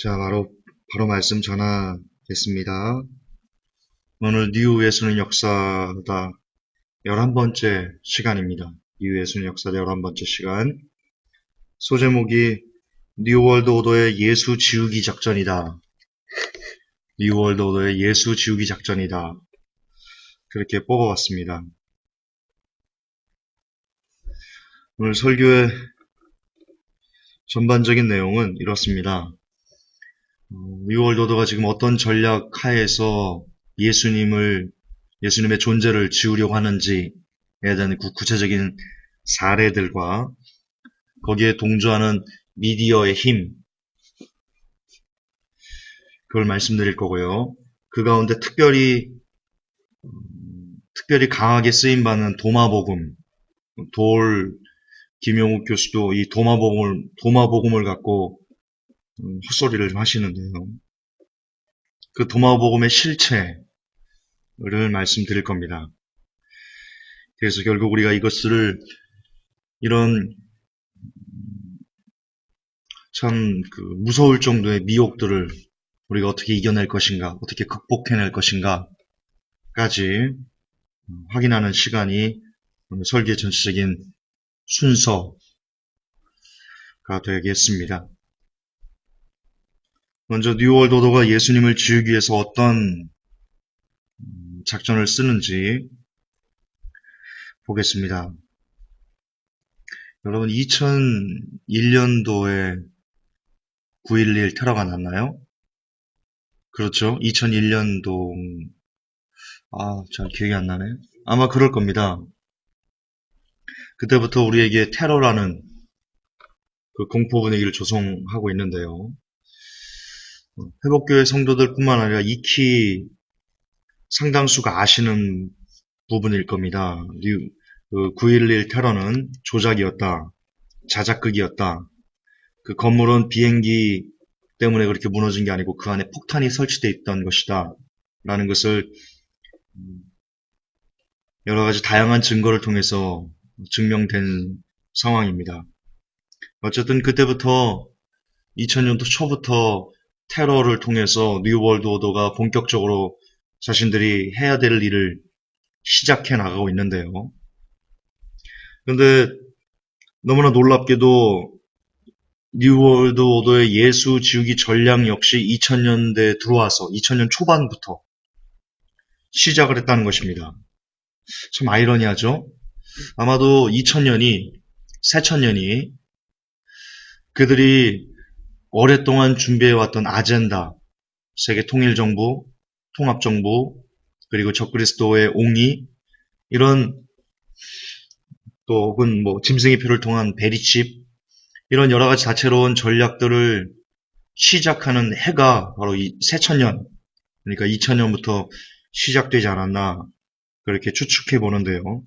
자, 바로 말씀 전하겠습니다. 오늘 뉴 예수는 역사다 11번째 시간입니다. 뉴 예수는 역사다 11번째 시간. 소제목이 뉴월드 오더의 예수 지우기 작전이다. 뉴월드 오더의 예수 지우기 작전이다. 그렇게 뽑아봤습니다. 오늘 설교의 전반적인 내용은 이렇습니다. 뉴월드 오더가 지금 어떤 전략 하에서 예수님의 존재를 지우려고 하는지에 대한 구체적인 사례들과 거기에 동조하는 미디어의 힘, 그걸 말씀드릴 거고요. 그 가운데 특별히 강하게 쓰임받는 도마복음, 김용욱 교수도 이 도마복음을 갖고 헛소리를 좀 하시는데요. 그 도마복음의 실체를 말씀드릴 겁니다. 그래서 결국 우리가 이것을 이런 참 무서울 정도의 미혹들을 우리가 어떻게 이겨낼 것인가, 어떻게 극복해낼 것인가까지 확인하는 시간이 오늘 설교의 전체적인 순서가 되겠습니다. 먼저 뉴월드 오더가 예수님을 지우기 위해서 어떤 작전을 쓰는지 보겠습니다. 여러분 2001년도에 9.11 테러가 났나요? 그렇죠. 2001년도 잘 기억이 안 나네. 아마 그럴 겁니다. 그때부터 우리에게 테러라는 그 공포 분위기를 조성하고 있는데요. 회복교회 성도들뿐만 아니라 익히 상당수가 아시는 부분일 겁니다. 9.11 테러는 조작이었다. 자작극이었다. 그 건물은 비행기 때문에 그렇게 무너진 게 아니고 그 안에 폭탄이 설치되어 있던 것이다. 라는 것을 여러 가지 다양한 증거를 통해서 증명된 상황입니다. 어쨌든 그때부터 2000년도 초부터 테러를 통해서 뉴월드 오더가 본격적으로 자신들이 해야 될 일을 시작해 나가고 있는데요. 그런데 너무나 놀랍게도 뉴월드 오더의 예수 지우기 전략 역시 2000년대에 들어와서 2000년 초반부터 시작을 했다는 것입니다. 참 아이러니하죠? 아마도 2000년이 그들이 오랫동안 준비해왔던 아젠다, 세계 통일정부, 통합정부, 그리고 적그리스도의 옹의, 이런 또 혹은 짐승의 표를 통한 베리칩, 이런 여러 가지 다채로운 전략들을 시작하는 해가 바로 이 새천년, 그러니까 2000년부터 시작되지 않았나 그렇게 추측해 보는데요.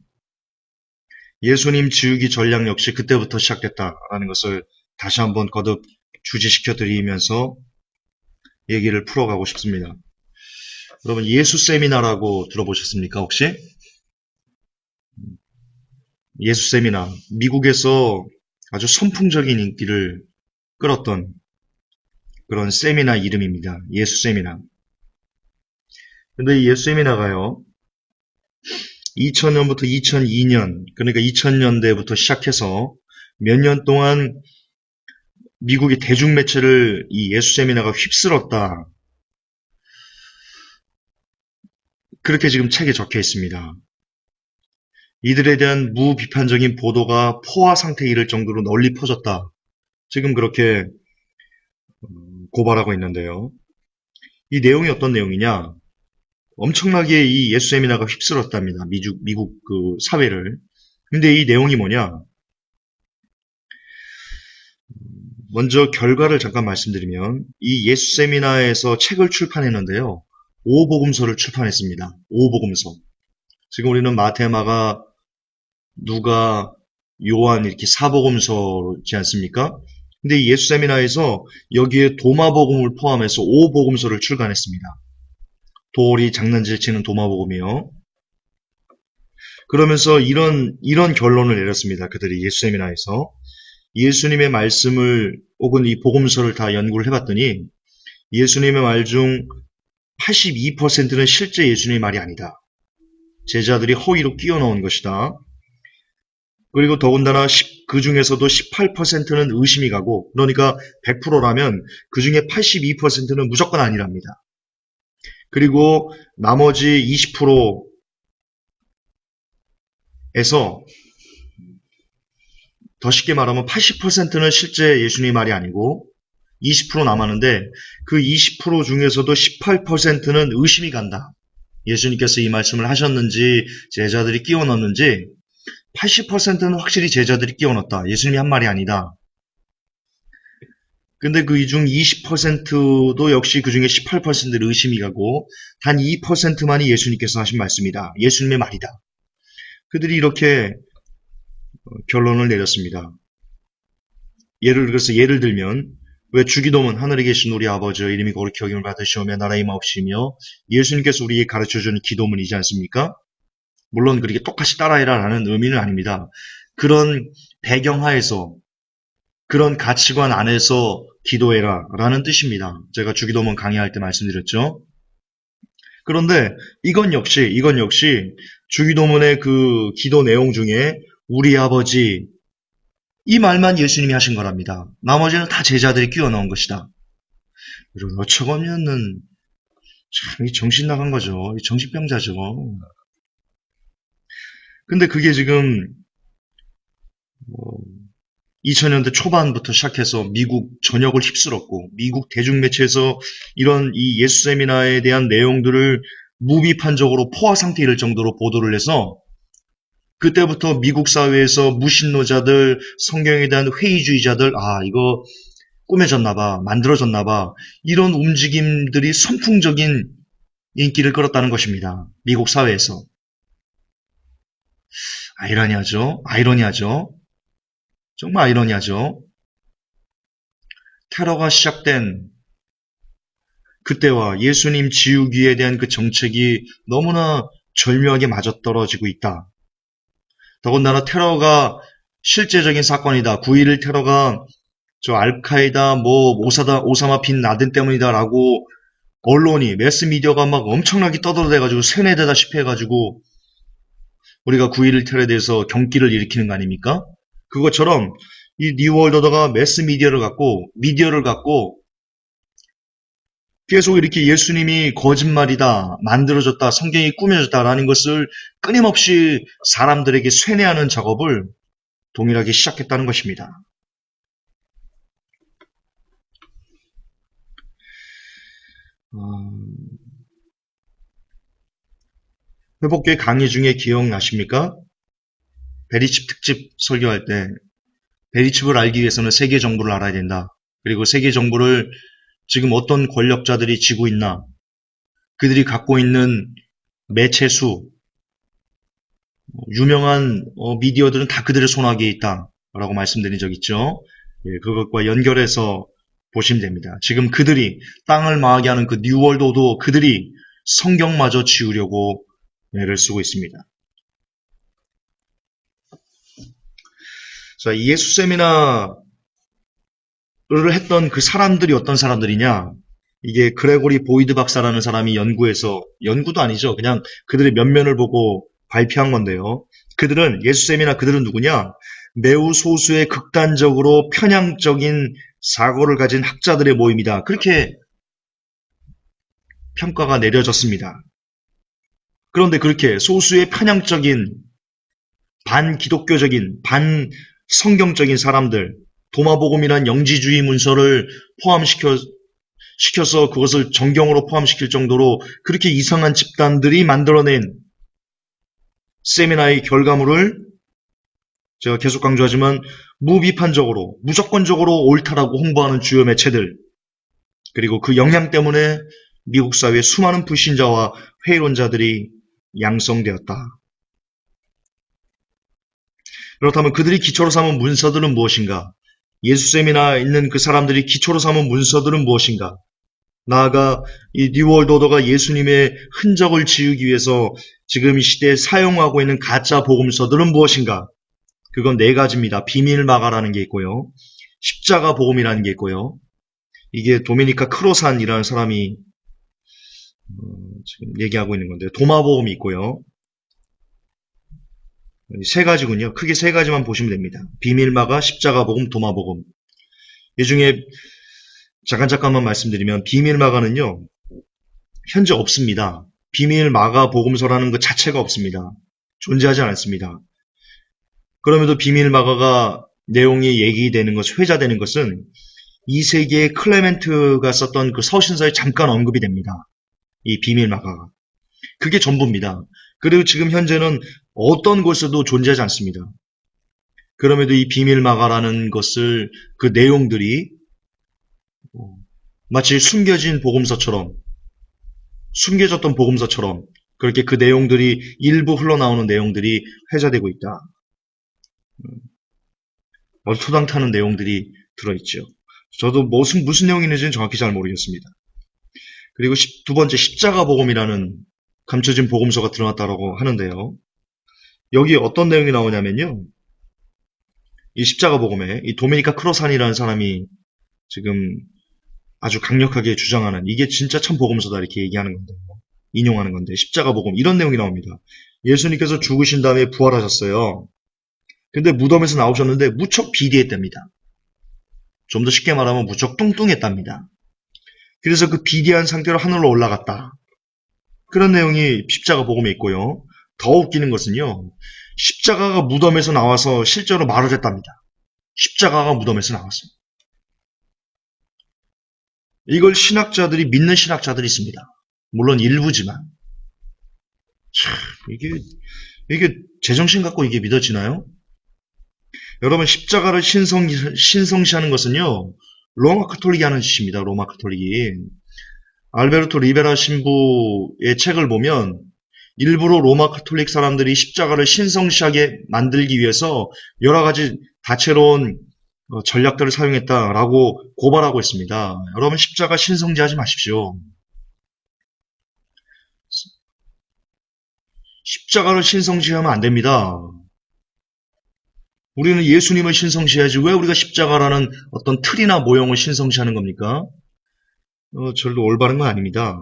예수님 지우기 전략 역시 그때부터 시작됐다라는 것을 다시 한번 거듭 주지시켜 드리면서 얘기를 풀어가고 싶습니다. 여러분 예수 세미나라고 들어보셨습니까 혹시? 예수 세미나, 미국에서 아주 선풍적인 인기를 끌었던 그런 세미나 이름입니다. 예수 세미나. 근데 이 예수 세미나가요 2000년부터 2002년, 그러니까 2000년대부터 시작해서 몇 년 동안 미국의 대중매체를 이 예수 세미나가 휩쓸었다. 그렇게 지금 책에 적혀 있습니다. 이들에 대한 무비판적인 보도가 포화 상태에 이를 정도로 널리 퍼졌다. 지금 그렇게 고발하고 있는데요. 이 내용이 어떤 내용이냐? 엄청나게 이 예수 세미나가 휩쓸었답니다. 미국 그 사회를. 근데 이 내용이 뭐냐? 먼저 결과를 잠깐 말씀드리면 이 예수 세미나에서 책을 출판했는데요. 5복음서를 출판했습니다. 5복음서. 지금 우리는 마태, 마가, 누가, 요한 이렇게 4복음서지 않습니까? 근데 이 예수 세미나에서 여기에 도마복음을 포함해서 5복음서를 출간했습니다. 돌이 장난질 치는 도마복음이요. 그러면서 이런 결론을 내렸습니다. 그들이 예수 세미나에서 예수님의 말씀을 혹은 이 복음서를 다 연구를 해봤더니 예수님의 말 중 82%는 실제 예수님의 말이 아니다. 제자들이 허위로 끼워 넣은 것이다. 그리고 더군다나 그 중에서도 18%는 의심이 가고, 그러니까 100%라면 그 중에 82%는 무조건 아니랍니다. 그리고 나머지 20%에서 더 쉽게 말하면 80%는 실제 예수님의 말이 아니고 20% 남았는데, 그 20% 중에서도 18%는 의심이 간다. 예수님께서 이 말씀을 하셨는지 제자들이 끼워 넣었는지 80%는 확실히 제자들이 끼워 넣었다. 예수님이 한 말이 아니다. 근데 그 중 20%도 역시 그 중에 18%를 의심이 가고 단 2%만이 예수님께서 하신 말씀이다. 예수님의 말이다. 그들이 이렇게 결론을 내렸습니다. 예를 들면, 왜 주기도문 하늘에 계신 우리 아버지여 이름이 거룩히 여김을 받으시오며 나라의 임하옵시며, 예수님께서 우리에게 가르쳐주는 기도문이지 않습니까? 물론 그렇게 똑같이 따라해라 라는 의미는 아닙니다. 그런 배경하에서, 그런 가치관 안에서 기도해라 라는 뜻입니다. 제가 주기도문 강의할 때 말씀드렸죠. 그런데 이건 역시 주기도문의 그 기도 내용 중에 우리 아버지, 이 말만 예수님이 하신 거랍니다. 나머지는 다 제자들이 끼워 넣은 것이다. 이런 어처구니없는, 참 정신 나간 거죠. 정신병자죠. 근데 그게 지금 2000년대 초반부터 시작해서 미국 전역을 휩쓸었고, 미국 대중매체에서 이런 이 예수 세미나에 대한 내용들을 무비판적으로 포화 상태에 이를 정도로 보도를 해서, 그때부터 미국 사회에서 무신론자들, 성경에 대한 회의주의자들, 이거 꾸며졌나봐, 만들어졌나봐, 이런 움직임들이 선풍적인 인기를 끌었다는 것입니다. 미국 사회에서. 아이러니하죠. 정말 아이러니하죠. 테러가 시작된 그때와 예수님 지우기에 대한 그 정책이 너무나 절묘하게 맞아떨어지고 있다. 더군다나 테러가 실제적인 사건이다. 9.11 테러가 알카이다, 오사마 빈 라덴 때문이다라고 언론이, 매스미디어가 막 엄청나게 떠들어대가지고 세뇌되다시피 해가지고 우리가 9.11 테러에 대해서 경기를 일으키는 거 아닙니까? 그것처럼 이 뉴월드어더가 매스미디어를 갖고, 미디어를 갖고 계속 이렇게 예수님이 거짓말이다, 만들어졌다, 성경이 꾸며졌다라는 것을 끊임없이 사람들에게 쇠뇌하는 작업을 동일하게 시작했다는 것입니다. 회복교회 강의 중에 기억나십니까? 베리칩 특집 설교할 때 베리칩을 알기 위해서는 세계 정부를 알아야 된다. 그리고 세계 정부를 지금 어떤 권력자들이 쥐고 있나, 그들이 갖고 있는 매체 수, 유명한 미디어들은 다 그들의 손아귀에 있다라고 말씀드린 적 있죠. 그것과 연결해서 보시면 됩니다. 지금 그들이 땅을 망하게 하는 그 뉴월드 오더, 그들이 성경마저 지우려고 애를 쓰고 있습니다. 자, 예수 세미나를 했던 그 사람들이 어떤 사람들이냐? 이게 그레고리 보이드 박사라는 사람이 연구도 아니죠. 그냥 그들의 면면을 보고 발표한 건데요. 그들은 누구냐? 매우 소수의 극단적으로 편향적인 사고를 가진 학자들의 모임이다. 그렇게 평가가 내려졌습니다. 그런데 그렇게 소수의 편향적인, 반기독교적인, 반성경적인 사람들, 도마복음이란 영지주의 문서를 포함시켜서 그것을 정경으로 포함시킬 정도로 그렇게 이상한 집단들이 만들어낸 세미나의 결과물을 제가 계속 강조하지만 무비판적으로, 무조건적으로 옳다라고 홍보하는 주요 매체들, 그리고 그 영향 때문에 미국 사회의 수많은 불신자와 회의론자들이 양성되었다. 그렇다면 그들이 기초로 삼은 문서들은 무엇인가? 예수 세미나에 있는 그 사람들이 기초로 삼은 문서들은 무엇인가? 나아가 이 뉴월드 오더가 예수님의 흔적을 지우기 위해서 지금 이 시대에 사용하고 있는 가짜 복음서들은 무엇인가? 그건 4가지입니다. 비밀마가라는 게 있고요. 십자가 복음이라는 게 있고요. 이게 도미니카 크로산이라는 사람이 지금 얘기하고 있는 건데, 도마복음이 있고요. 세 가지군요. 크게 세 가지만 보시면 됩니다. 비밀마가, 십자가복음, 도마복음. 이 중에 잠깐만 말씀드리면 비밀마가는요, 현재 없습니다. 비밀마가 복음서라는 것 자체가 없습니다. 존재하지 않습니다. 그럼에도 비밀마가가 내용이 얘기되는 것, 회자되는 것은 2세기에 클레멘트가 썼던 그 서신서에 잠깐 언급이 됩니다. 이 비밀마가가. 그게 전부입니다. 그리고 지금 현재는 어떤 곳에도 존재하지 않습니다. 그럼에도 이 비밀마가라는 것을, 그 내용들이 마치 숨겨진 복음서처럼, 숨겨졌던 복음서처럼 그렇게 그 내용들이 일부 흘러나오는 내용들이 회자되고 있다. 얼토당타는 내용들이 들어있죠. 저도 무슨 내용이 있는지는 정확히 잘 모르겠습니다. 그리고 두 번째 십자가 복음이라는 감춰진 복음서가 드러났다고 하는데요. 여기 어떤 내용이 나오냐면요. 이 십자가 복음에 이 도미니카 크로산이라는 사람이 지금 아주 강력하게 주장하는, 이게 진짜 참 복음서다 이렇게 얘기하는 건데, 인용하는 건데, 십자가 복음 이런 내용이 나옵니다. 예수님께서 죽으신 다음에 부활하셨어요. 근데 무덤에서 나오셨는데 무척 비대했답니다. 좀 더 쉽게 말하면 무척 뚱뚱했답니다. 그래서 그 비대한 상태로 하늘로 올라갔다. 그런 내용이 십자가 복음에 있고요. 더 웃기는 것은요. 십자가가 무덤에서 나와서 실제로 말을 했답니다. 십자가가 무덤에서 나왔어요. 이걸 신학자들이, 믿는 신학자들이 있습니다. 물론 일부지만. 참, 이게 제정신 갖고 이게 믿어지나요? 여러분, 십자가를 신성시하는 것은요, 로마 카톨릭이 하는 짓입니다. 로마 카톨릭이. 알베르토 리베라 신부의 책을 보면 일부러 로마 카톨릭 사람들이 십자가를 신성시하게 만들기 위해서 여러 가지 다채로운 전략들을 사용했다라고 고발하고 있습니다. 여러분, 십자가 신성시하지 마십시오. 십자가를 신성시하면 안 됩니다. 우리는 예수님을 신성시해야지 왜 우리가 십자가라는 어떤 틀이나 모형을 신성시하는 겁니까? 절대 올바른 건 아닙니다.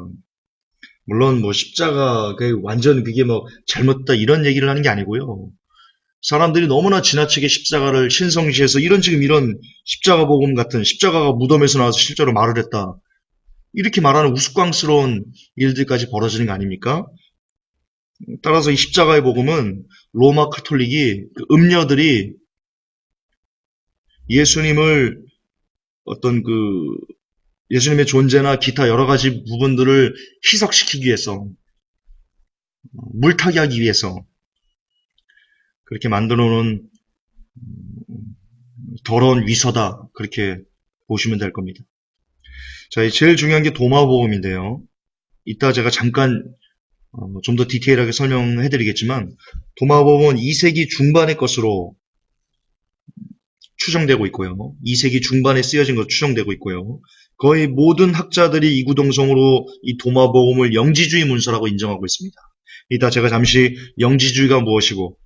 물론 뭐 십자가 완전 그게 뭐 잘못다 이런 얘기를 하는 게 아니고요. 사람들이 너무나 지나치게 십자가를 신성시해서 지금 이런 십자가 복음 같은, 십자가가 무덤에서 나와서 실제로 말을 했다, 이렇게 말하는 우스꽝스러운 일들까지 벌어지는 거 아닙니까? 따라서 이 십자가의 복음은 로마 카톨릭이, 그 음녀들이 예수님을 어떤 예수님의 존재나 기타 여러 가지 부분들을 희석시키기 위해서, 물타기 하기 위해서 그렇게 만들어 놓은 더러운 위서다, 그렇게 보시면 될 겁니다. 자, 제일 중요한 게 도마복음인데요. 이따 제가 잠깐 좀 더 디테일하게 설명해 드리겠지만, 도마복음은 2세기 중반의 것으로 추정되고 있고요. 2세기 중반에 쓰여진 것으로 추정되고 있고요. 거의 모든 학자들이 이구동성으로 이 도마복음을 영지주의 문서라고 인정하고 있습니다. 이따 제가 잠시 영지주의가 무엇이고,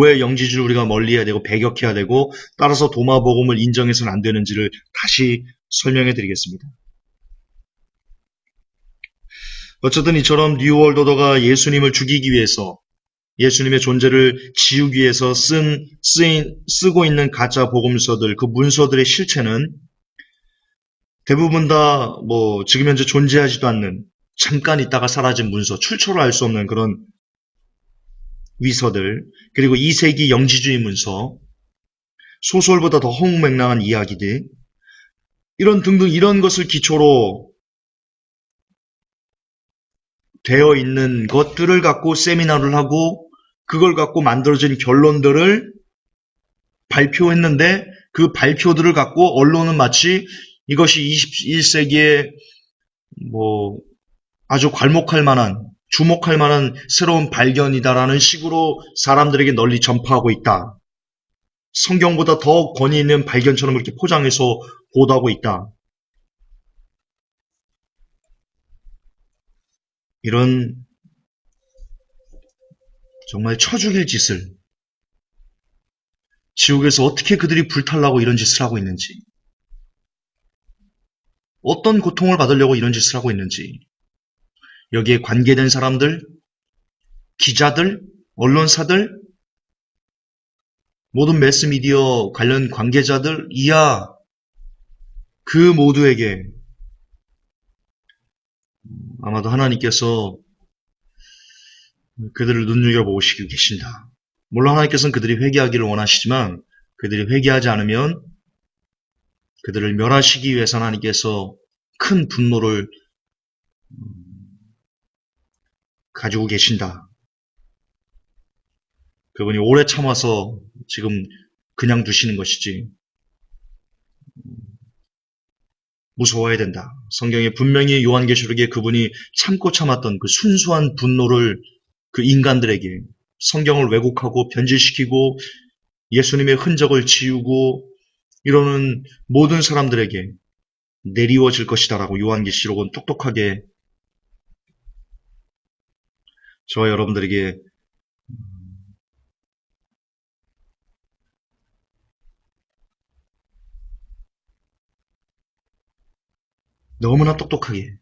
왜 영지주의를 우리가 멀리해야 되고 배격해야 되고, 따라서 도마복음을 인정해서는 안 되는지를 다시 설명해 드리겠습니다. 어쨌든 이처럼 뉴월드 오더가 예수님을 죽이기 위해서, 예수님의 존재를 지우기 위해서 쓰고 있는 가짜 복음서들, 그 문서들의 실체는 대부분 다 지금 현재 존재하지도 않는, 잠깐 있다가 사라진 문서, 출처를 알 수 없는 그런 위서들, 그리고 2세기 영지주의 문서, 소설보다 더 허무맹랑한 이야기들, 이런 등등, 이런 것을 기초로 되어 있는 것들을 갖고 세미나를 하고 그걸 갖고 만들어진 결론들을 발표했는데, 그 발표들을 갖고 언론은 마치 이것이 21세기에 아주 괄목할 만한, 주목할 만한 새로운 발견이다라는 식으로 사람들에게 널리 전파하고 있다. 성경보다 더 권위 있는 발견처럼 그렇게 포장해서 보도하고 있다. 이런 정말 쳐 죽일 짓을, 지옥에서 어떻게 그들이 불탈라고 이런 짓을 하고 있는지, 어떤 고통을 받으려고 이런 짓을 하고 있는지, 여기에 관계된 사람들, 기자들, 언론사들, 모든 매스미디어 관련 관계자들 이하 그 모두에게 아마도 하나님께서 그들을 눈여겨보시고 계신다. 물론 하나님께서는 그들이 회개하기를 원하시지만 그들이 회개하지 않으면 그들을 멸하시기 위해서 하나님께서 큰 분노를 가지고 계신다. 그분이 오래 참아서 지금 그냥 두시는 것이지 무서워야 된다. 성경에 분명히 요한계시록에 그분이 참고 참았던 그 순수한 분노를 그 인간들에게 성경을 왜곡하고 변질시키고 예수님의 흔적을 지우고 이러는 모든 사람들에게 내리워질 것이다라고 요한계시록은 똑똑하게 저와 여러분들에게 너무나 똑똑하게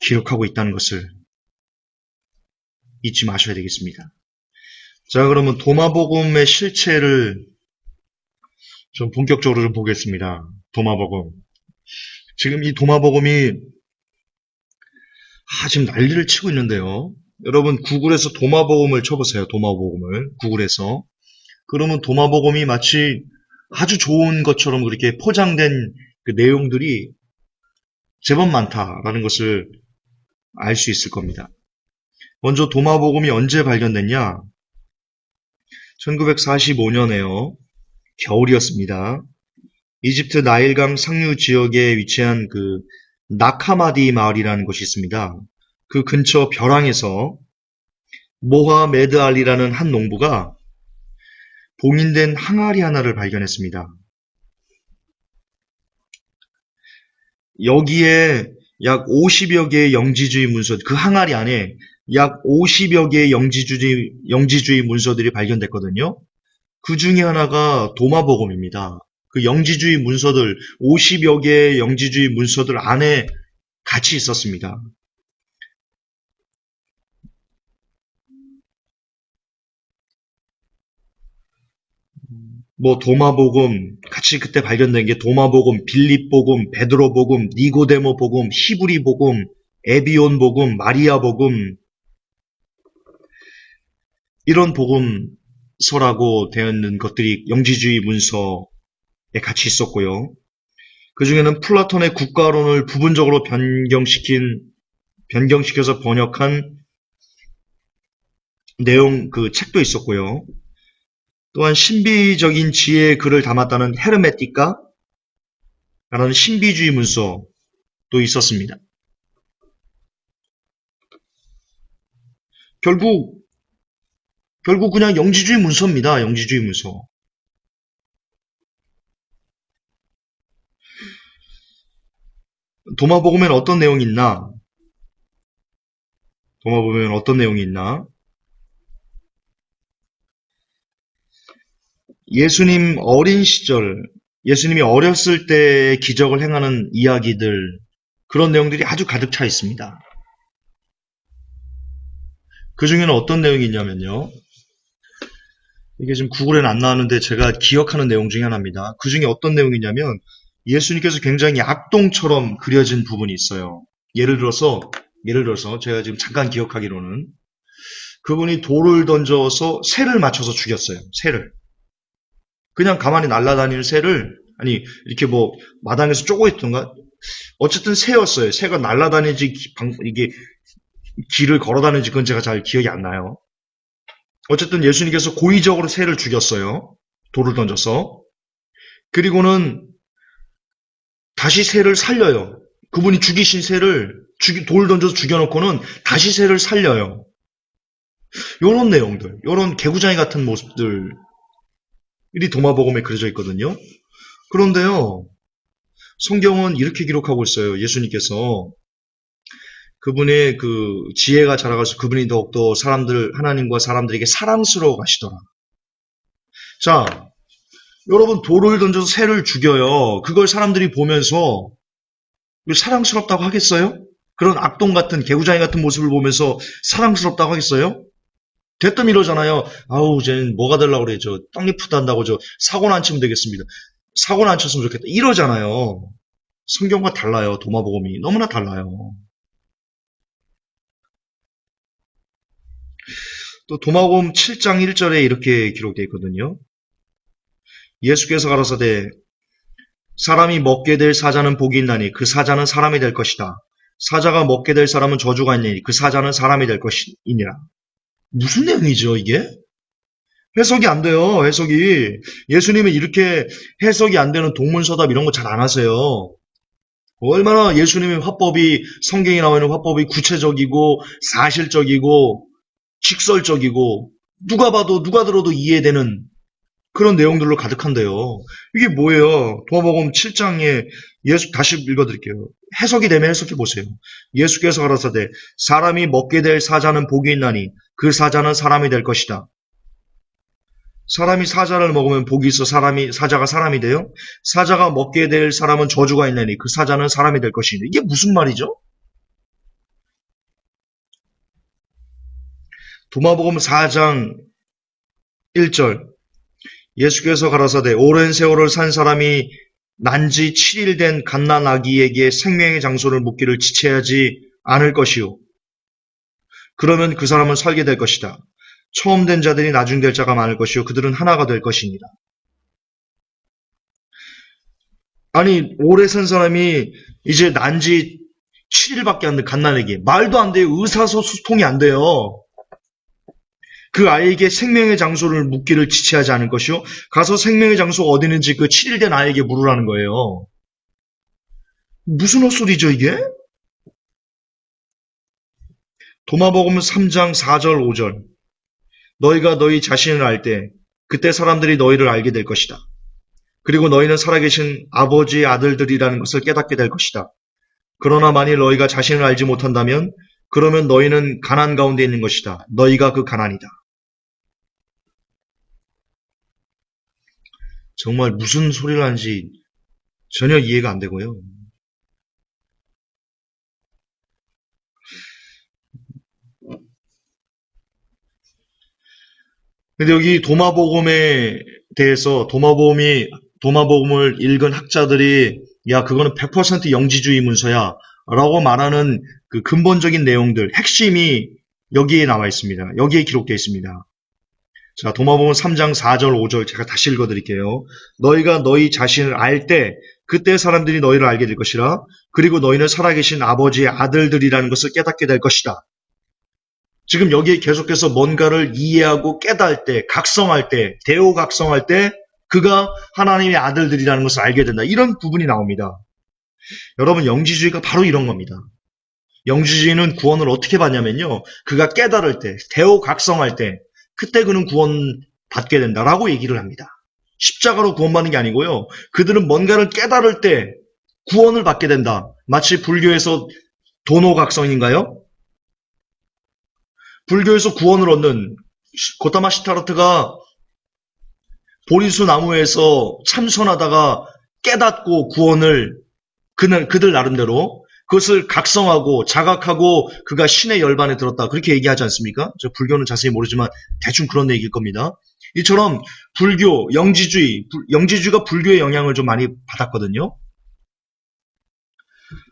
기록하고 있다는 것을 잊지 마셔야 되겠습니다. 자, 그러면 도마복음의 실체를 좀 본격적으로 좀 보겠습니다. 도마복음. 지금 이 도마복음이 지금 난리를 치고 있는데요. 여러분 구글에서 도마복음을 쳐보세요. 도마복음을 구글에서. 그러면 도마복음이 마치 아주 좋은 것처럼 그렇게 포장된 그 내용들이 제법 많다라는 것을 알 수 있을 겁니다. 먼저 도마복음이 언제 발견됐냐? 1945년에요. 겨울이었습니다. 이집트 나일강 상류 지역에 위치한 그 나카마디 마을이라는 곳이 있습니다. 그 근처 벼랑에서 모하메드 알리라는 한 농부가 봉인된 항아리 하나를 발견했습니다. 여기에 약 50여 개의 영지주의 문서, 그 항아리 안에 약 50여 개의 영지주의 문서들이 발견됐거든요. 그 중에 하나가 도마복음입니다. 그 영지주의 문서들, 50여 개의 영지주의 문서들 안에 같이 있었습니다. 도마복음, 같이 그때 발견된 게 도마복음, 빌립복음, 베드로복음, 니고데모복음, 히브리복음, 에비온복음, 마리아복음, 이런 복음서라고 되어 있는 것들이 영지주의 문서에 같이 있었고요. 그 중에는 플라톤의 국가론을 부분적으로 변경시켜서 번역한 내용 그 책도 있었고요. 또한 신비적인 지혜의 글을 담았다는 헤르메티카라는 신비주의 문서도 있었습니다. 결국 그냥 영지주의 문서입니다. 영지주의 문서. 도마복음에는 어떤 내용이 있나? 도마복음에는 어떤 내용이 있나? 예수님 어린 시절, 예수님이 어렸을 때의 기적을 행하는 이야기들, 그런 내용들이 아주 가득 차 있습니다. 그 중에는 어떤 내용이 있냐면요. 이게 지금 구글에는 안 나왔는데 제가 기억하는 내용 중에 하나입니다. 그 중에 어떤 내용이냐면 예수님께서 굉장히 악동처럼 그려진 부분이 있어요. 예를 들어서 제가 지금 잠깐 기억하기로는 그분이 돌을 던져서 새를 맞춰서 죽였어요. 새를. 그냥 가만히 날아다니는 새를, 아니 이렇게 마당에서 쪼고 있던가, 어쨌든 새였어요. 새가 날아다니지 이게 길을 걸어다니는지 그건 제가 잘 기억이 안 나요. 어쨌든 예수님께서 고의적으로 새를 죽였어요. 돌을 던져서. 그리고는 다시 새를 살려요. 그분이 죽이신 새를 돌 던져서 죽여놓고는 다시 새를 살려요. 요런 내용들, 요런 개구장이 같은 모습들이 도마복음에 그려져 있거든요. 그런데요, 성경은 이렇게 기록하고 있어요. 예수님께서 그분의 그 지혜가 자라가서 그분이 더욱더 하나님과 사람들에게 사랑스러워 가시더라. 자, 여러분 돌을 던져서 새를 죽여요. 그걸 사람들이 보면서 사랑스럽다고 하겠어요? 그런 악동 같은 개구장이 같은 모습을 보면서 사랑스럽다고 하겠어요? 대뜸 이러잖아요. 아우, 쟤는 뭐가 되려고 그래. 저 떡잎부터 한다고 저 사고는 안 치면 되겠습니다. 사고는 안 쳤으면 좋겠다. 이러잖아요. 성경과 달라요. 도마복음이 너무나 달라요. 또 도마복음 7장 1절에 이렇게 기록되어 있거든요. 예수께서 가라사대 사람이 먹게 될 사자는 복이 있나니 그 사자는 사람이 될 것이다. 사자가 먹게 될 사람은 저주가 있나니 그 사자는 사람이 될 것이니라. 무슨 내용이죠, 이게? 해석이 안 돼요, 해석이. 예수님은 이렇게 해석이 안 되는 동문서답 이런 거 잘 안 하세요. 얼마나 예수님의 화법이, 성경에 나와 있는 화법이 구체적이고, 사실적이고, 직설적이고, 누가 봐도, 누가 들어도 이해되는 그런 내용들로 가득한데요. 이게 뭐예요? 도마복음 7장에 다시 읽어드릴게요. 해석이 되면 해석해 보세요. 예수께서 가라사대 사람이 먹게 될 사자는 복이 있나니 그 사자는 사람이 될 것이다. 사람이 사자를 먹으면 복이 있어 사자가 사람이 돼요? 사자가 먹게 될 사람은 저주가 있나니 그 사자는 사람이 될 것이니. 이게 무슨 말이죠? 도마복음 4장 1절 예수께서 가라사대 오랜 세월을 산 사람이 난지 7일 된 갓난 아기에게 생명의 장소를 묻기를 지체하지 않을 것이요. 그러면 그 사람은 살게 될 것이다. 처음 된 자들이 나중 될 자가 많을 것이요. 그들은 하나가 될 것이니라. 아니, 오래 산 사람이 이제 난지 7일밖에 안 된 갓난아기. 말도 안 돼요. 의사소통이 안 돼요. 그 아이에게 생명의 장소를 묻기를 지체하지 않을 것이요. 가서 생명의 장소가 어디 있는지 그 7일 된 아이에게 물으라는 거예요. 무슨 헛소리죠, 이게? 도마복음 3장 4절 5절 너희가 너희 자신을 알 때 그때 사람들이 너희를 알게 될 것이다. 그리고 너희는 살아계신 아버지의 아들들이라는 것을 깨닫게 될 것이다. 그러나 만일 너희가 자신을 알지 못한다면 그러면 너희는 가난 가운데 있는 것이다. 너희가 그 가난이다. 정말 무슨 소리를 하는지 전혀 이해가 안 되고요. 근데 여기 도마복음에 대해서 도마복음을 읽은 학자들이 야 그거는 100% 영지주의 문서야 라고 말하는 그 근본적인 내용들, 핵심이 여기에 나와 있습니다. 여기에 기록되어 있습니다. 자, 도마복음 3장 4절 5절 제가 다시 읽어드릴게요. 너희가 너희 자신을 알 때 그때 사람들이 너희를 알게 될 것이라. 그리고 너희는 살아계신 아버지의 아들들이라는 것을 깨닫게 될 것이다. 지금 여기에 계속해서 뭔가를 이해하고 깨달을 때, 각성할 때, 대오각성할 때 그가 하나님의 아들들이라는 것을 알게 된다. 이런 부분이 나옵니다. 여러분, 영지주의가 바로 이런 겁니다. 영지주의는 구원을 어떻게 받냐면요. 그가 깨달을 때, 대오각성할 때 그때 그는 구원 받게 된다라고 얘기를 합니다. 십자가로 구원받는 게 아니고요. 그들은 뭔가를 깨달을 때 구원을 받게 된다. 마치 불교에서 도노각성인가요? 불교에서 구원을 얻는 고타마 시타르트가 보리수 나무에서 참선하다가 깨닫고 구원을 그들 나름대로 그것을 각성하고 자각하고 그가 신의 열반에 들었다. 그렇게 얘기하지 않습니까? 저 불교는 자세히 모르지만 대충 그런 얘기일 겁니다. 이처럼 불교, 영지주의가 불교의 영향을 좀 많이 받았거든요.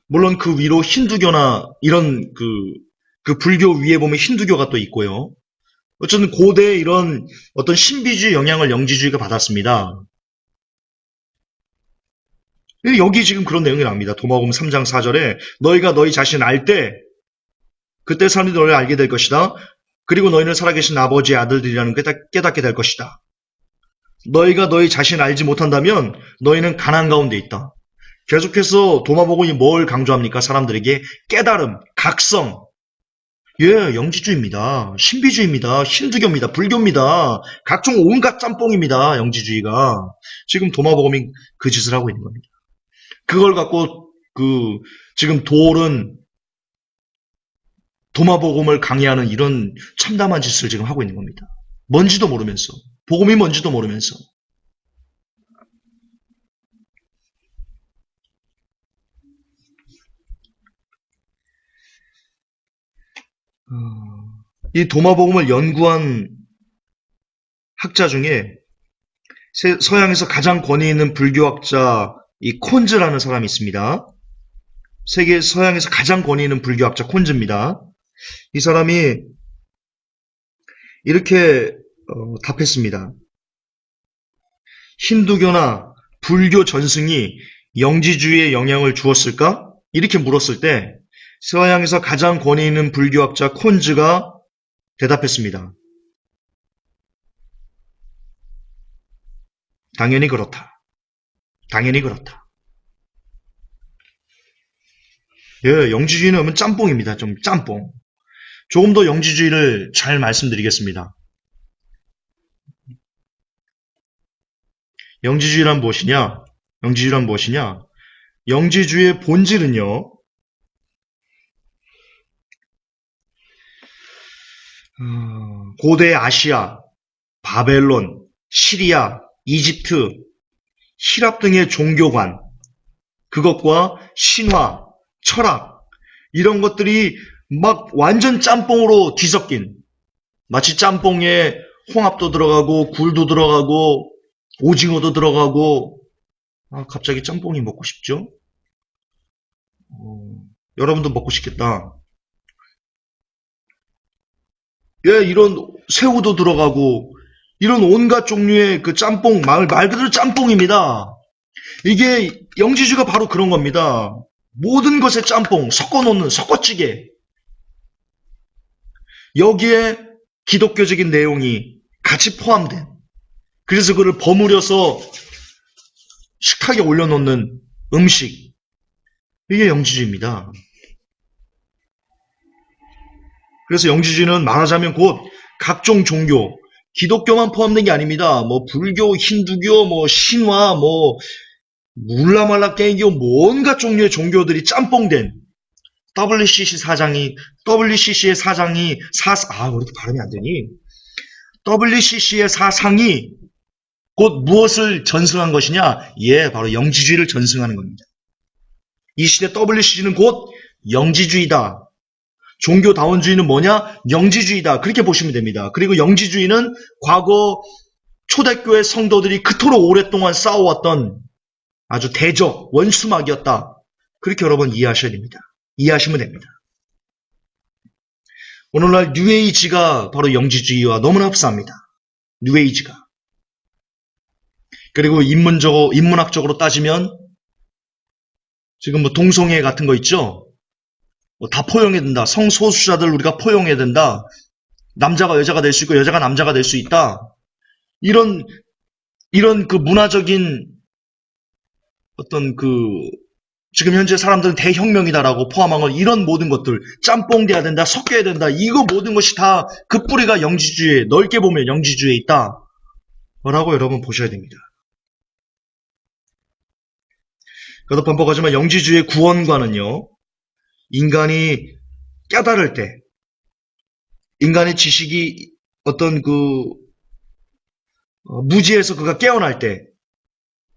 물론 그 위로 힌두교나 이런 그 불교 위에 보면 힌두교가 또 있고요. 어쨌든 고대에 이런 어떤 신비주의 영향을 영지주의가 받았습니다. 여기 지금 그런 내용이 나옵니다. 도마복음 3장 4절에 너희가 너희 자신을 알 때 그때 사람들이 너희를 알게 될 것이다. 그리고 너희는 살아계신 아버지의 아들들이라는 걸 깨닫게 될 것이다. 너희가 너희 자신을 알지 못한다면 너희는 가난 가운데 있다. 계속해서 도마복음이 뭘 강조합니까? 사람들에게 깨달음, 각성. 예, 영지주의입니다. 신비주의입니다. 힌두교입니다. 불교입니다. 각종 온갖 짬뽕입니다. 영지주의가. 지금 도마복음이 그 짓을 하고 있는 겁니다. 그걸 갖고 지금 돌은 도마복음을 강의하는 이런 참담한 짓을 지금 하고 있는 겁니다. 뭔지도 모르면서 복음이 뭔지도 모르면서. 이 도마복음을 연구한 학자 중에 서양에서 가장 권위 있는 불교학자 이 콘즈라는 사람이 있습니다. 세계 서양에서 가장 권위 있는 불교학자 콘즈입니다. 이 사람이 이렇게 답했습니다. 힌두교나 불교 전승이 영지주의에 영향을 주었을까? 이렇게 물었을 때 서양에서 가장 권위 있는 불교학자 콘즈가 대답했습니다. 당연히 그렇다. 당연히 그렇다. 예, 영지주의는 하면 짬뽕입니다. 좀 짬뽕. 조금 더 영지주의를 잘 말씀드리겠습니다. 영지주의란 무엇이냐? 영지주의란 무엇이냐? 영지주의의 본질은요, 고대 아시아, 바벨론, 시리아, 이집트, 히랍 등의 종교관, 그것과 신화, 철학, 이런 것들이 막 완전 짬뽕으로 뒤섞인, 마치 짬뽕에 홍합도 들어가고 굴도 들어가고 오징어도 들어가고. 갑자기 짬뽕이 먹고 싶죠? 여러분도 먹고 싶겠다. 예, 이런 새우도 들어가고 이런 온갖 종류의 그 짬뽕, 말 그대로 짬뽕입니다. 이게 영지주의가 바로 그런 겁니다. 모든 것에 짬뽕, 섞어놓는 섞어찌개. 여기에 기독교적인 내용이 같이 포함된, 그래서 그걸 버무려서 식탁에 올려놓는 음식. 이게 영지주의입니다. 그래서 영지주의는 말하자면 곧 각종 종교, 기독교만 포함된 게 아닙니다. 뭐 불교, 힌두교, 뭐 신화, 뭐 물라말라 깽교, 온갖 종류의 종교들이 짬뽕된 WCC의 사장이 왜 이렇게 발음이 안 되니? WCC의 사상이 곧 무엇을 전승한 것이냐? 예, 바로 영지주의를 전승하는 겁니다. 이 시대 WCC는 곧 영지주의다. 종교다원주의는 뭐냐? 영지주의다. 그렇게 보시면 됩니다. 그리고 영지주의는 과거 초대교회 성도들이 그토록 오랫동안 싸워왔던 아주 대적, 원수막이었다. 그렇게 여러분 이해하셔야 됩니다. 이해하시면 됩니다. 오늘날 뉴에이지가 바로 영지주의와 너무나 흡사합니다. 뉴에이지가. 그리고 인문학적으로 따지면 지금 뭐 동성애 같은 거 있죠? 다 포용해야 된다. 성소수자들 우리가 포용해야 된다. 남자가 여자가 될 수 있고 여자가 남자가 될 수 있다. 이런 그 문화적인 어떤 지금 현재 사람들은 대혁명이다라고 포함한 건 이런 모든 것들, 짬뽕돼야 된다, 섞여야 된다, 이거 모든 것이 다 그 뿌리가 영지주의에, 넓게 보면 영지주의에 있다 라고 여러분 보셔야 됩니다. 그래도 반복하지만 영지주의의 구원관은요, 인간이 깨달을 때, 인간의 지식이 어떤 무지에서 그가 깨어날 때,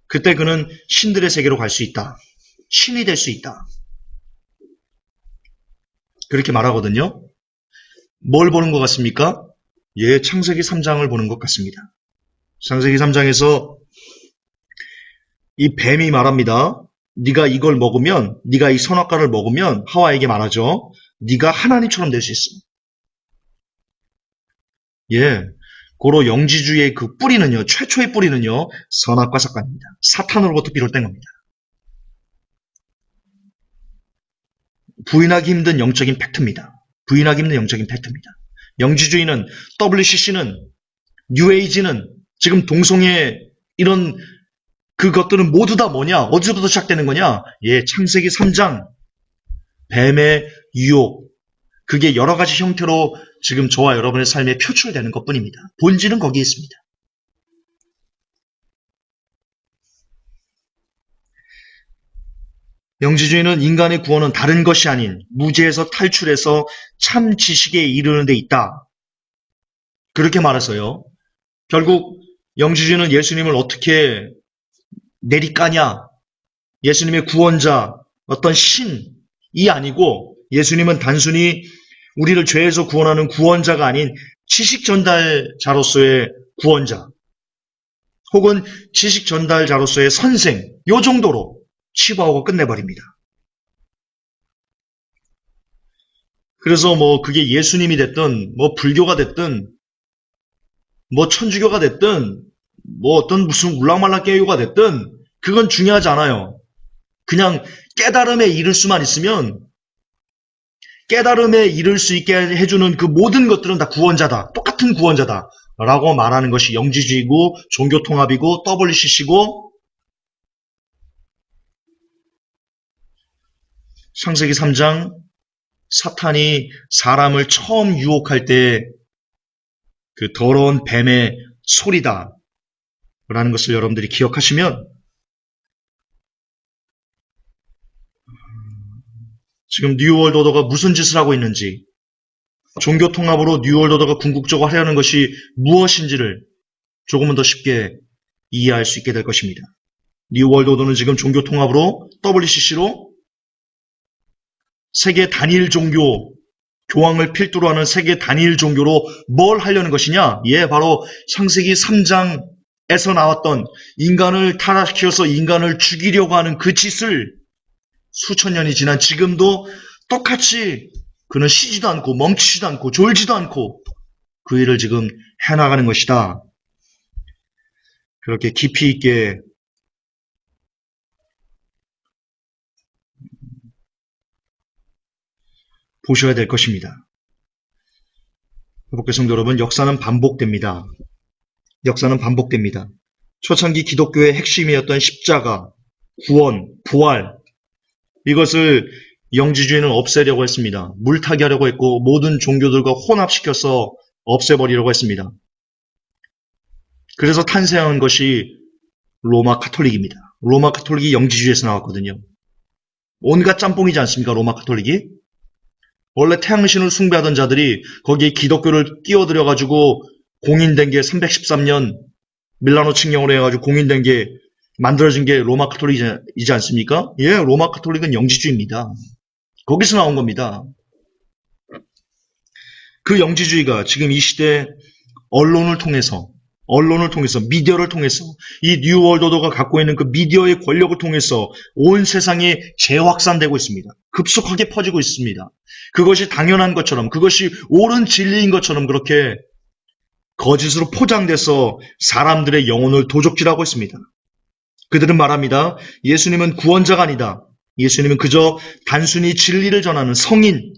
그때 그는 신들의 세계로 갈 수 있다. 신이 될 수 있다. 그렇게 말하거든요. 뭘 보는 것 같습니까? 예, 창세기 3장을 보는 것 같습니다. 창세기 3장에서 이 뱀이 말합니다. 네가 이걸 먹으면, 네가 이 선악과를 먹으면 하와에게 말하죠. 네가 하나님처럼 될 수 있어. 예, 고로 영지주의의 그 뿌리는요, 최초의 뿌리는요, 선악과 삭과입니다. 사탄으로부터 비롯된 겁니다. 부인하기 힘든 영적인 팩트입니다. 부인하기 힘든 영적인 팩트입니다. 영지주의는, WCC는, 뉴에이지는, 지금 동성애 이런 그것들은 모두 다 뭐냐? 어디서부터 시작되는 거냐? 예, 창세기 3장 뱀의 유혹. 그게 여러 가지 형태로 지금 저와 여러분의 삶에 표출되는 것뿐입니다. 본질은 거기에 있습니다. 영지주의는 인간의 구원은 다른 것이 아닌 무지에서 탈출해서 참 지식에 이르는 데 있다. 그렇게 말해서요. 결국 영지주의는 예수님을 어떻게 내리까냐? 예수님의 구원자, 어떤 신이 아니고 예수님은 단순히 우리를 죄에서 구원하는 구원자가 아닌 지식 전달자로서의 구원자, 혹은 지식 전달자로서의 선생, 요 정도로 치부하고 끝내버립니다. 그래서 그게 예수님이 됐든, 불교가 됐든, 천주교가 됐든, 어떤 무슨 울랑말랑교가 됐든, 그건 중요하지 않아요. 그냥 깨달음에 이를 수만 있으면, 깨달음에 이를 수 있게 해주는 그 모든 것들은 다 구원자다. 똑같은 구원자다. 라고 말하는 것이 영지주의고, 종교통합이고, WCC고, 창세기 3장, 사탄이 사람을 처음 유혹할 때 그 더러운 뱀의 소리다 라는 것을 여러분들이 기억하시면 지금 뉴월드 오더가 무슨 짓을 하고 있는지, 종교통합으로 뉴월드 오더가 궁극적으로 하려는 것이 무엇인지를 조금은 더 쉽게 이해할 수 있게 될 것입니다. 뉴월드 오더는 지금 종교통합으로 WCC로 세계 단일 종교, 교황을 필두로 하는 세계 단일 종교로 뭘 하려는 것이냐? 바로 창세기 3장에서 나왔던 인간을 타락시켜서 인간을 죽이려고 하는 그 짓을 수천 년이 지난 지금도 똑같이 그는 쉬지도 않고 멈추지도 않고 졸지도 않고 그 일을 지금 해나가는 것이다. 그렇게 깊이 있게 보셔야 될 것입니다. 회복교 성도 여러분, 역사는 반복됩니다. 역사는 반복됩니다. 초창기 기독교의 핵심이었던 십자가, 구원, 부활, 이것을 영지주의는 없애려고 했습니다. 물타기 하려고 했고 모든 종교들과 혼합시켜서 없애버리려고 했습니다. 그래서 탄생한 것이 로마 카톨릭입니다. 로마 카톨릭이 영지주의에서 나왔거든요. 온갖 짬뽕이지 않습니까? 로마 카톨릭이? 원래 태양신을 숭배하던 자들이 거기에 기독교를 끼워들여가지고 공인된 게 313년 밀라노 칙령으로 해가지고 공인된 게 만들어진 게 로마 카톨릭이지 않습니까? 로마 카톨릭은 영지주의입니다. 거기서 나온 겁니다. 그 영지주의가 지금 이 시대 언론을 통해서, 미디어를 통해서, 이 뉴월드 오더가 갖고 있는 그 미디어의 권력을 통해서 온 세상에 재확산되고 있습니다. 급속하게 퍼지고 있습니다. 그것이 당연한 것처럼, 그것이 옳은 진리인 것처럼 그렇게 거짓으로 포장돼서 사람들의 영혼을 도적질하고 있습니다. 그들은 말합니다. 예수님은 구원자가 아니다. 예수님은 그저 단순히 진리를 전하는 성인,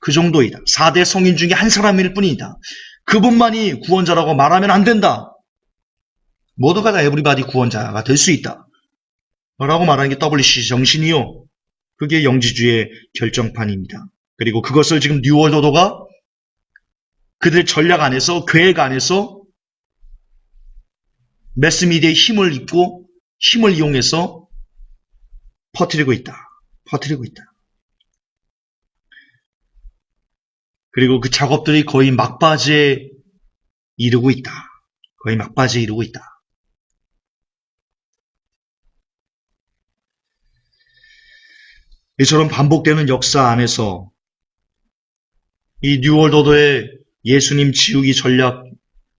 그 정도이다. 4대 성인 중에 한 사람일 뿐이다. 그분만이 구원자라고 말하면 안 된다. 모두가 다 에브리바디 구원자가 될 수 있다. 라고 말하는 게 WCC 정신이요. 그게 영지주의의 결정판입니다. 그리고 그것을 지금 뉴월드 오더가 그들의 전략 안에서, 계획 안에서 매스미디어의 힘을 입고 힘을 이용해서 퍼뜨리고 있다. 그리고 그 작업들이 거의 막바지에 이르고 있다. 이처럼 반복되는 역사 안에서 이 뉴월드 오더의 예수님 지우기 전략,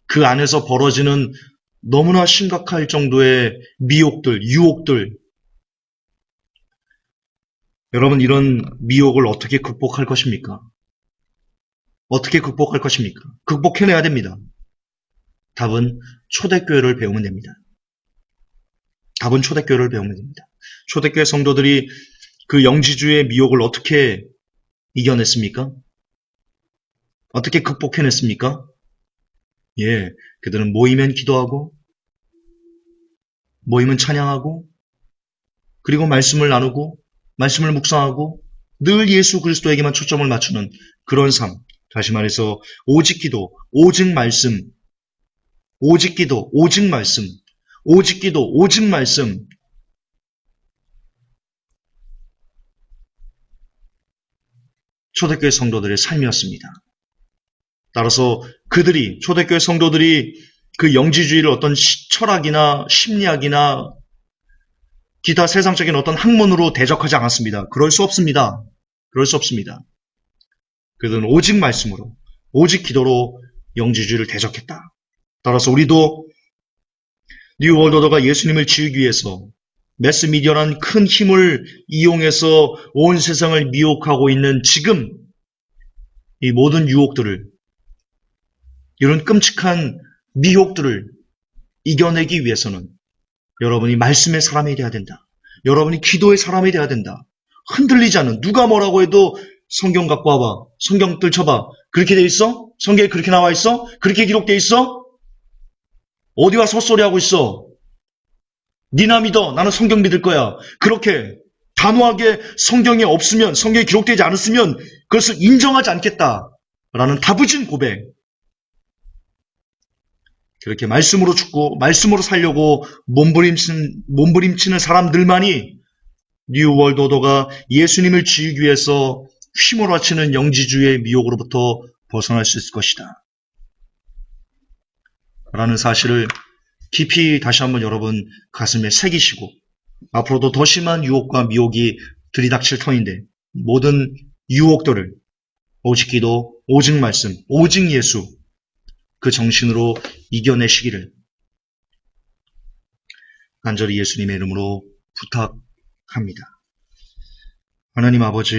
그 안에서 벌어지는 너무나 심각할 정도의 미혹들, 유혹들, 여러분 이런 미혹을 어떻게 극복할 것입니까? 극복해내야 됩니다. 답은 초대교회를 배우면 됩니다. 초대교회 성도들이 그 영지주의의 미혹을 어떻게 이겨냈습니까? 어떻게 극복해냈습니까? 그들은 모이면 기도하고, 모이면 찬양하고, 그리고 말씀을 나누고, 말씀을 묵상하고, 늘 예수 그리스도에게만 초점을 맞추는 그런 삶. 다시 말해서 오직 기도, 오직 말씀, 오직 기도, 오직 말씀, 오직 기도, 오직 말씀. 초대교회 성도들의 삶이었습니다. 따라서 초대교회 성도들이 그 영지주의를 어떤 철학이나 심리학이나 기타 세상적인 어떤 학문으로 대적하지 않았습니다. 그럴 수 없습니다. 그럴 수 없습니다. 그들은 오직 말씀으로, 오직 기도로 영지주의를 대적했다. 따라서 우리도 뉴월드 오더가 예수님을 지우기 위해서 매스미디어라는 큰 힘을 이용해서 온 세상을 미혹하고 있는 지금 이 모든 유혹들을, 이런 끔찍한 미혹들을 이겨내기 위해서는 여러분이 말씀의 사람이 되어야 된다. 여러분이 기도의 사람이 되어야 된다. 흔들리지 않는, 누가 뭐라고 해도 성경 갖고 와봐. 성경 들춰봐. 그렇게 돼 있어? 성경에 그렇게 나와 있어? 그렇게 기록돼 있어? 어디 와서 헛소리하고 있어? 니나 믿어. 나는 성경 믿을 거야. 그렇게 단호하게 성경에 없으면, 성경에 기록되지 않았으면 그것을 인정하지 않겠다. 라는 다부진 고백. 그렇게 말씀으로 죽고 말씀으로 살려고 몸부림치는 사람들만이 뉴월드 오더가 예수님을 지우기 위해서 휘몰아치는 영지주의의 미혹으로부터 벗어날 수 있을 것이다. 라는 사실을 깊이 다시 한번 여러분 가슴에 새기시고, 앞으로도 더 심한 유혹과 미혹이 들이닥칠 터인데 모든 유혹들을 오직 기도, 오직 말씀, 오직 예수, 그 정신으로 이겨내시기를 간절히 예수님의 이름으로 부탁합니다. 하나님 아버지,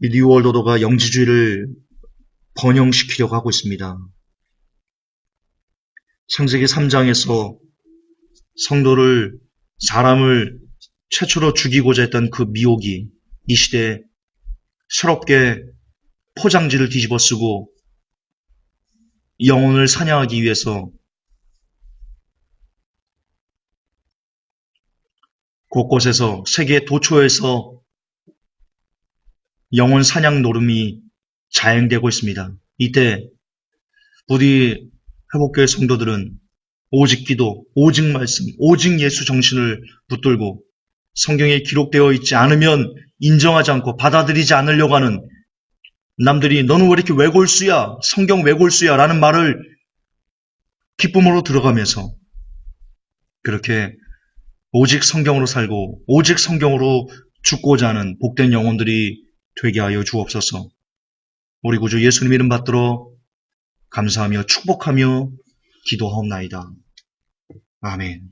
이 뉴월드 오더가 영지주의를 번영시키려고 하고 있습니다. 창세기 3장에서 성도를, 사람을 최초로 죽이고자 했던 그 미혹이 이 시대에 새롭게 포장지를 뒤집어 쓰고 영혼을 사냥하기 위해서 곳곳에서, 세계 도처에서 영혼 사냥 노름이 자행되고 있습니다. 이때 부디 회복교회 성도들은 오직 기도, 오직 말씀, 오직 예수 정신을 붙들고 성경에 기록되어 있지 않으면 인정하지 않고 받아들이지 않으려고 하는, 남들이 너는 왜 이렇게 외골수야, 성경 외골수야 라는 말을 기쁨으로 들어가면서 그렇게 오직 성경으로 살고 오직 성경으로 죽고자 하는 복된 영혼들이 되게 하여 주옵소서. 우리 구주 예수님 이름 받들어 감사하며 축복하며 기도하옵나이다. 아멘.